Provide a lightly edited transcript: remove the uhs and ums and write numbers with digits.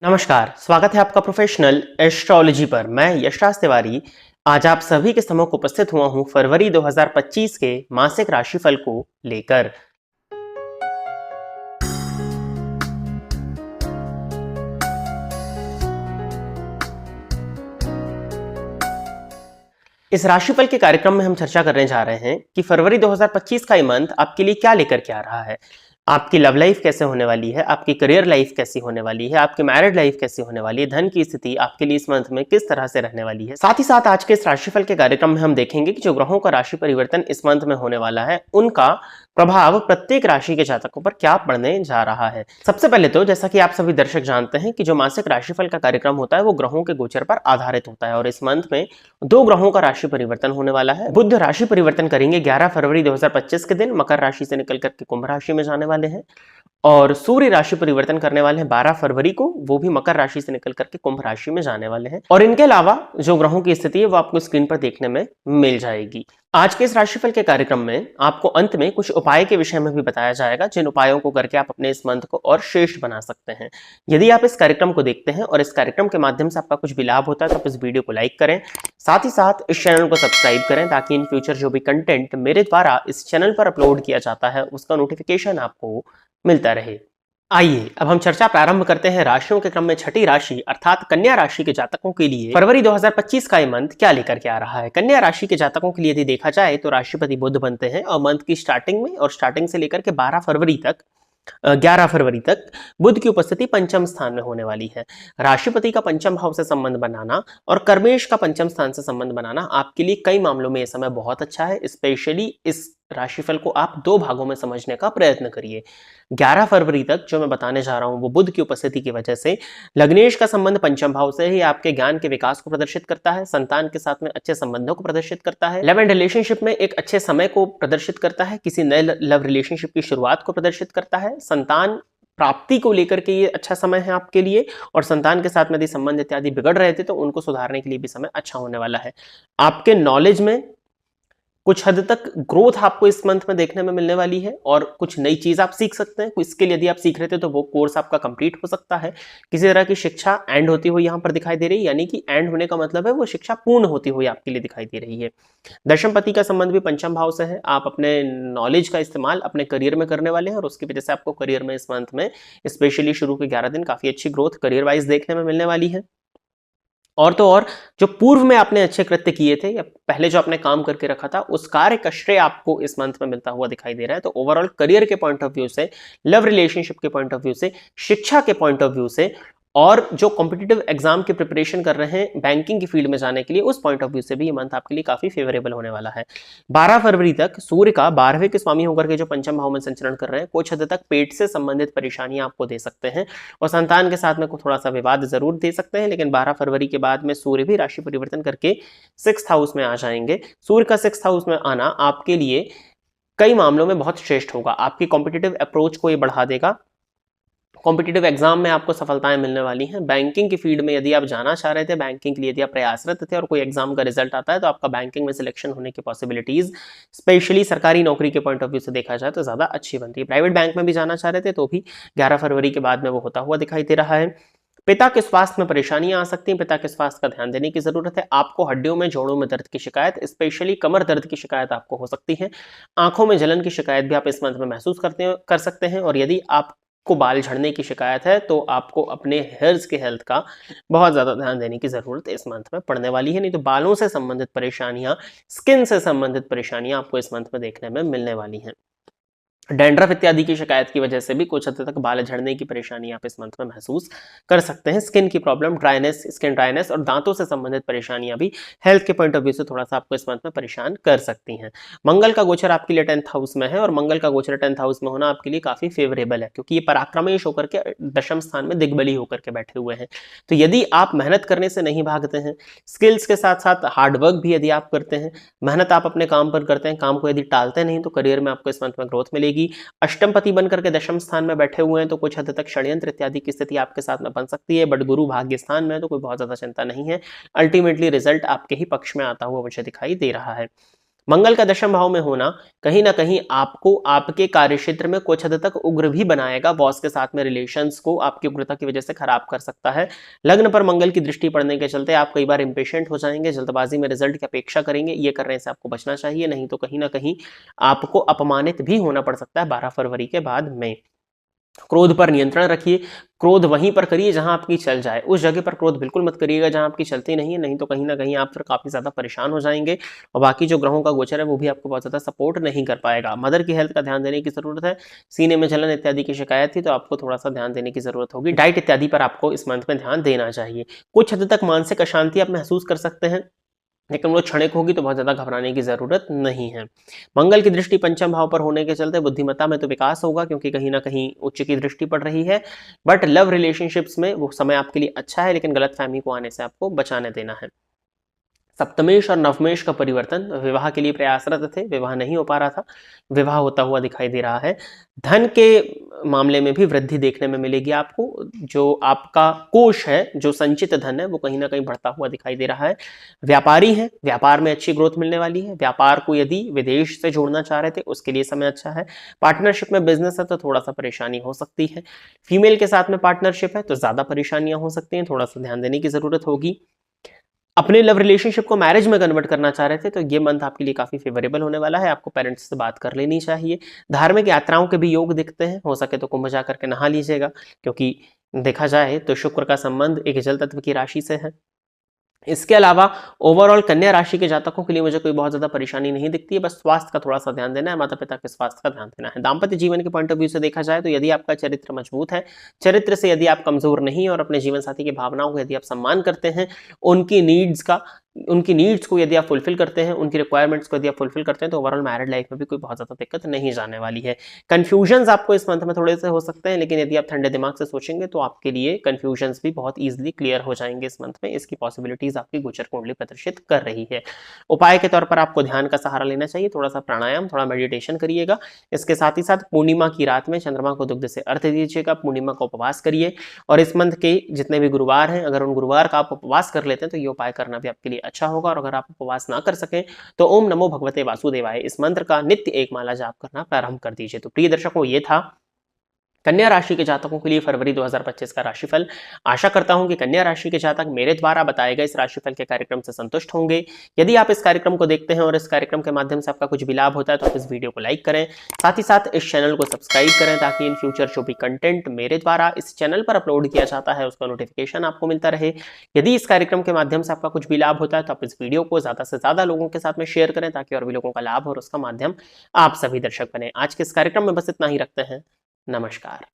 नमस्कार, स्वागत है आपका प्रोफेशनल एस्ट्रोलॉजी पर। मैं यशराज तिवारी आज आप सभी के समक्ष उपस्थित हुआ हूं फरवरी 2025 के मासिक राशिफल को लेकर। इस राशिफल के कार्यक्रम में हम चर्चा करने जा रहे हैं कि फरवरी 2025 का ये मंथ आपके लिए क्या लेकर के आ रहा है। आपकी लव लाइफ कैसे होने वाली है, आपकी करियर लाइफ कैसी होने वाली है, आपकी मैरिड लाइफ कैसी होने वाली है, धन की स्थिति आपके लिए इस मंथ में किस तरह से रहने वाली है। साथ ही साथ आज के इस राशिफल के कार्यक्रम में हम देखेंगे कि जो ग्रहों का राशि परिवर्तन इस मंथ में होने वाला है उनका प्रभाव प्रत्येक राशि के जातकों पर क्या पड़ने जा रहा है। सबसे पहले तो जैसा कि आप सभी दर्शक जानते हैं कि जो मासिक राशिफल का कार्यक्रम होता है वो ग्रहों के गोचर पर आधारित होता है और इस मंथ में दो ग्रहों का राशि परिवर्तन होने वाला है। बुध राशि परिवर्तन करेंगे 11 फरवरी 2025 के दिन, मकर राशि से निकल करके कुंभ राशि में जाने वाले हैं और सूर्य राशि परिवर्तन करने वाले हैं 12 फरवरी को, वो भी मकर राशि से निकल करके कुंभ राशि में जाने वाले हैं। और इनके अलावा जो ग्रहों की स्थिति है वो आपको स्क्रीन पर देखने में मिल जाएगी। आज के इस राशिफल के कार्यक्रम में आपको अंत में कुछ उपाय के विषय में भी बताया जाएगा जिन उपायों को करके आप अपने इस मंथ को और श्रेष्ठ बना सकते हैं। यदि आप इस कार्यक्रम को देखते हैं और इस कार्यक्रम के माध्यम से आपका कुछ भी लाभ होता है तो आप इस वीडियो को लाइक करें, साथ ही साथ इस चैनल को सब्सक्राइब करें ताकि इन फ्यूचर जो भी कंटेंट मेरे द्वारा इस चैनल पर अपलोड किया जाता है उसका नोटिफिकेशन आपको मिलता रहे। आइए अब हम चर्चा प्रारंभ करते हैं राशियों के क्रम में छठी राशि अर्थात कन्या राशि के जातकों के लिए फरवरी 2025 का ये मंथ क्या लेकर के आ रहा है। कन्या राशि के जातकों के लिए यदि देखा जाए तो राशिपति बुध बनते हैं और मंथ की स्टार्टिंग में और स्टार्टिंग से लेकर के 12 फरवरी तक 11 फरवरी तक बुध की उपस्थिति पंचम स्थान में होने वाली है। राशिपति का पंचम भाव से संबंध बनाना और कर्मेश का पंचम स्थान से संबंध बनाना आपके लिए कई मामलों में यह समय बहुत अच्छा है। स्पेशली इस राशिफल को आप दो भागों में समझने का प्रयत्न करिए। 11 फरवरी तक जो मैं बताने जा रहा हूं वो बुध की उपस्थिति की वजह से लग्नेश का संबंध पंचम भाव से ही आपके ज्ञान के विकास को प्रदर्शित करता है, संतान के साथ में अच्छे संबंधों को प्रदर्शित करता है, लव एंड रिलेशनशिप में एक अच्छे समय को प्रदर्शित करता है, किसी नए लव रिलेशनशिप की शुरुआत को प्रदर्शित करता है, संतान प्राप्ति को लेकर के ये अच्छा समय है आपके लिए और संतान के साथ में यदि संबंध इत्यादि बिगड़ रहे थे तो उनको सुधारने के लिए भी समय अच्छा होने वाला है। आपके नॉलेज में कुछ हद तक ग्रोथ आपको इस मंथ में देखने में मिलने वाली है और कुछ नई चीज आप सीख सकते हैं। कोई स्किल यदि आप सीख रहे थे तो वो कोर्स आपका कंप्लीट हो सकता है। किसी तरह की शिक्षा एंड होती हुई यहाँ पर दिखाई दे रही है, यानी कि एंड होने का मतलब है वो शिक्षा पूर्ण होती हुई आपके लिए दिखाई दे रही है। दशमपति का संबंध भी पंचम भाव से है। आप अपने नॉलेज का इस्तेमाल अपने करियर में करने वाले हैं और उसकी वजह से आपको करियर में इस मंथ में स्पेशली शुरू के 11 दिन काफी अच्छी ग्रोथ करियर वाइज देखने में मिलने वाली है। और तो और जो पूर्व में आपने अच्छे कृत्य किए थे या पहले जो आपने काम करके रखा था उस कार्य का श्रेय आपको इस मंथ में मिलता हुआ दिखाई दे रहा है। तो ओवरऑल करियर के पॉइंट ऑफ व्यू से, लव रिलेशनशिप के पॉइंट ऑफ व्यू से, शिक्षा के पॉइंट ऑफ व्यू से और जो कॉम्पिटिटिव एग्जाम की प्रिपरेशन कर रहे हैं बैंकिंग की फील्ड में जाने के लिए उस पॉइंट ऑफ व्यू से भी ये मंथ आपके लिए काफी फेवरेबल होने वाला है। 12 फरवरी तक सूर्य का 12वें के स्वामी होकर के जो पंचम भाव में संचरण कर रहे हैं कुछ हद तक पेट से संबंधित परेशानियां आपको दे सकते हैं और संतान के साथ में थोड़ा सा विवाद जरूर दे सकते हैं। लेकिन 12 फरवरी के बाद में सूर्य भी राशि परिवर्तन करके 6th हाउस में आ जाएंगे। सूर्य का 6th हाउस में आना आपके लिए कई मामलों में बहुत श्रेष्ठ होगा। आपकी कॉम्पिटिटिव अप्रोच को ये बढ़ा देगा। कॉम्पिटिटिव एग्जाम में आपको सफलताएं मिलने वाली हैं। बैंकिंग की फील्ड में यदि आप जाना चाह रहे थे, बैंकिंग के लिए यदि आप प्रयासरत थे और कोई एग्जाम का रिजल्ट आता है तो आपका बैंकिंग में सिलेक्शन होने की पॉसिबिलिटीज स्पेशली सरकारी नौकरी के पॉइंट ऑफ व्यू से देखा जाए तो ज्यादा अच्छी बनती है। प्राइवेट बैंक में भी जाना चाह रहे थे तो भी 11 फरवरी के बाद में वो होता हुआ दिखाई दे रहा है। पिता के स्वास्थ्य में परेशानियां आ सकती हैं, पिता के स्वास्थ्य का ध्यान देने की जरूरत है। आपको हड्डियों में, जोड़ों में दर्द की शिकायत, स्पेशली कमर दर्द की शिकायत आपको हो सकती है। आंखों में जलन की शिकायत भी आप इस मंथ में महसूस कर सकते हैं और यदि आप को बाल झड़ने की शिकायत है तो आपको अपने हेयर्स के हेल्थ का बहुत ज्यादा ध्यान देने की जरूरत इस मंथ में पड़ने वाली है। नहीं तो बालों से संबंधित परेशानियां, स्किन से संबंधित परेशानियां आपको इस मंथ में देखने में मिलने वाली हैं। डैंड्रफ इत्यादि की शिकायत की वजह से भी कुछ हद तक बाल झड़ने की परेशानी आप इस मंथ में महसूस कर सकते हैं। स्किन की प्रॉब्लम, ड्राइनेस, स्किन ड्राइनेस और दांतों से संबंधित परेशानियां भी हेल्थ के पॉइंट ऑफ व्यू से थोड़ा सा आपको इस मंथ में परेशान कर सकती हैं। मंगल का गोचर आपके लिए 10th हाउस में है और मंगल का गोचर 10th हाउस में होना आपके लिए काफी फेवरेबल है क्योंकि ये पराक्रमेश होकर के दशम स्थान में दिग्बली होकर के बैठे हुए हैं। तो यदि आप मेहनत करने से नहीं भागते हैं, स्किल्स के साथ साथ हार्डवर्क भी यदि आप करते हैं, मेहनत आप अपने काम पर करते हैं, काम को यदि टालते नहीं तो करियर में आपको इस मंथ में ग्रोथ मिलेगी। अष्टमपति बनकर के दशम स्थान में बैठे हुए हैं तो कुछ हद तक षड्यंत्र इत्यादि की स्थिति आपके साथ में बन सकती है, बट गुरु भाग्य स्थान में है तो कोई बहुत ज्यादा चिंता नहीं है। अल्टीमेटली रिजल्ट आपके ही पक्ष में आता हुआ मुझे दिखाई दे रहा है। मंगल का दशम भाव में होना कहीं ना कहीं आपको आपके कार्य क्षेत्र में कुछ हद तक उग्र भी बनाएगा। बॉस के साथ में रिलेशंस को आपकी उग्रता की वजह से खराब कर सकता है। लग्न पर मंगल की दृष्टि पड़ने के चलते आप कई बार इंपेशेंट हो जाएंगे, जल्दबाजी में रिजल्ट की अपेक्षा करेंगे, ये करने से आपको बचना चाहिए, नहीं तो कहीं ना कहीं आपको अपमानित भी होना पड़ सकता है 12 फरवरी के बाद में। क्रोध पर नियंत्रण रखिए, क्रोध वहीं पर करिए जहां आपकी चल जाए, उस जगह पर क्रोध बिल्कुल मत करिएगा जहां आपकी चलती नहीं है, नहीं तो कहीं ना कहीं आप फिर काफी ज्यादा परेशान हो जाएंगे और बाकी जो ग्रहों का गोचर है वो भी आपको बहुत ज्यादा सपोर्ट नहीं कर पाएगा। मदर की हेल्थ का ध्यान देने की जरूरत है। सीने में जलन इत्यादि की शिकायत थी तो आपको थोड़ा सा ध्यान देने की जरूरत होगी। डाइट इत्यादि पर आपको इस मंथ में ध्यान देना चाहिए। कुछ हद तक मानसिक अशांति आप महसूस कर सकते हैं, लेकिन वो क्षणिक होगी तो बहुत ज्यादा घबराने की जरूरत नहीं है। मंगल की दृष्टि पंचम भाव पर होने के चलते बुद्धिमत्ता में तो विकास होगा क्योंकि कहीं ना कहीं उच्च की दृष्टि पड़ रही है, बट लव रिलेशनशिप्स में वो समय आपके लिए अच्छा है, लेकिन गलतफहमी को आने से आपको बचाने देना है। सप्तमेश और नवमेश का परिवर्तन, विवाह के लिए प्रयासरत थे, विवाह नहीं हो पा रहा था, विवाह होता हुआ दिखाई दे रहा है। धन के मामले में भी वृद्धि देखने में मिलेगी आपको। जो आपका कोष है, जो संचित धन है, वो कहीं ना कहीं बढ़ता हुआ दिखाई दे रहा है। व्यापारी है, व्यापार में अच्छी ग्रोथ मिलने वाली है। व्यापार को यदि विदेश से जोड़ना चाह रहे थे उसके लिए समय अच्छा है। पार्टनरशिप में बिजनेस है तो थोड़ा सा परेशानी हो सकती है। फीमेल के साथ में पार्टनरशिप है तो ज्यादा परेशानियां हो सकती हैं, थोड़ा सा ध्यान देने की जरूरत होगी। अपने लव रिलेशनशिप को मैरिज में कन्वर्ट करना चाह रहे थे तो ये मंथ आपके लिए काफी फेवरेबल होने वाला है। आपको पेरेंट्स से बात कर लेनी चाहिए। धार्मिक यात्राओं के भी योग दिखते हैं, हो सके तो कुंभ जा करके नहा लीजिएगा, क्योंकि देखा जाए तो शुक्र का संबंध एक जल तत्व की राशि से है। इसके अलावा ओवरऑल कन्या राशि के जातकों के लिए मुझे कोई बहुत ज्यादा परेशानी नहीं दिखती है, बस स्वास्थ्य का थोड़ा सा ध्यान देना है, माता पिता के स्वास्थ्य का ध्यान देना है। दाम्पत्य जीवन के पॉइंट ऑफ व्यू से देखा जाए तो यदि आपका चरित्र मजबूत है, चरित्र से यदि आप कमजोर नहीं और अपने जीवन साथी की भावनाओं को यदि आप सम्मान करते हैं, उनकी नीड्स को यदि आप फुलफिल करते हैं, उनकी रिक्वायरमेंट्स को यदि आप फुलफिल करते हैं, तो ओवरऑल मैरिड लाइफ में भी कोई बहुत ज्यादा दिक्कत नहीं जाने वाली है। कंफ्यूजन्स आपको इस मंथ में थोड़े से हो सकते हैं, लेकिन यदि आप ठंडे दिमाग से सोचेंगे तो आपके लिए कंफ्यूजन्स भी बहुत ईजिली क्लियर हो जाएंगे इस मंथ में। इसकी पॉसिबिलिटीज आपकी गोचर कुंडली प्रदर्शित कर रही है। उपाय के तौर पर आपको ध्यान का सहारा लेना चाहिए, थोड़ा सा प्राणायाम, थोड़ा मेडिटेशन करिएगा। इसके साथ ही साथ पूर्णिमा की रात में चंद्रमा को दुग्ध से अर्घ्य दीजिएगा, पूर्णिमा का उपवास करिए। और इस मंथ के जितने भी गुरुवार हैं, अगर उन गुरुवार का आप उपवास कर लेते हैं तो ये उपाय करना भी आपके लिए अच्छा होगा। और अगर आप उपवास ना कर सकें तो ओम नमो भगवते वासुदेवाय इस मंत्र का नित्य एक माला जाप करना प्रारंभ कर दीजिए। तो प्रिय दर्शकों, ये था कन्या राशि के जातकों के लिए फरवरी 2025 का राशिफल। आशा करता हूं कि कन्या राशि के जातक मेरे द्वारा बताए गए इस राशिफल के कार्यक्रम से संतुष्ट होंगे। यदि आप इस कार्यक्रम को देखते हैं और इस कार्यक्रम के माध्यम से आपका कुछ भी लाभ होता है तो आप इस वीडियो को लाइक करें, साथ ही साथ इस चैनल को सब्सक्राइब करें ताकि इन फ्यूचर जो भी कंटेंट मेरे द्वारा इस चैनल पर अपलोड किया जाता है उसका नोटिफिकेशन आपको मिलता रहे। यदि इस कार्यक्रम के माध्यम से आपका कुछ भी लाभ होता है तो आप इस वीडियो को ज्यादा से ज्यादा लोगों के साथ में शेयर करें ताकि और भी लोगों का लाभ और उसका माध्यम आप सभी दर्शक बने। आज के इस कार्यक्रम में बस इतना ही रखते हैं। नमस्कार।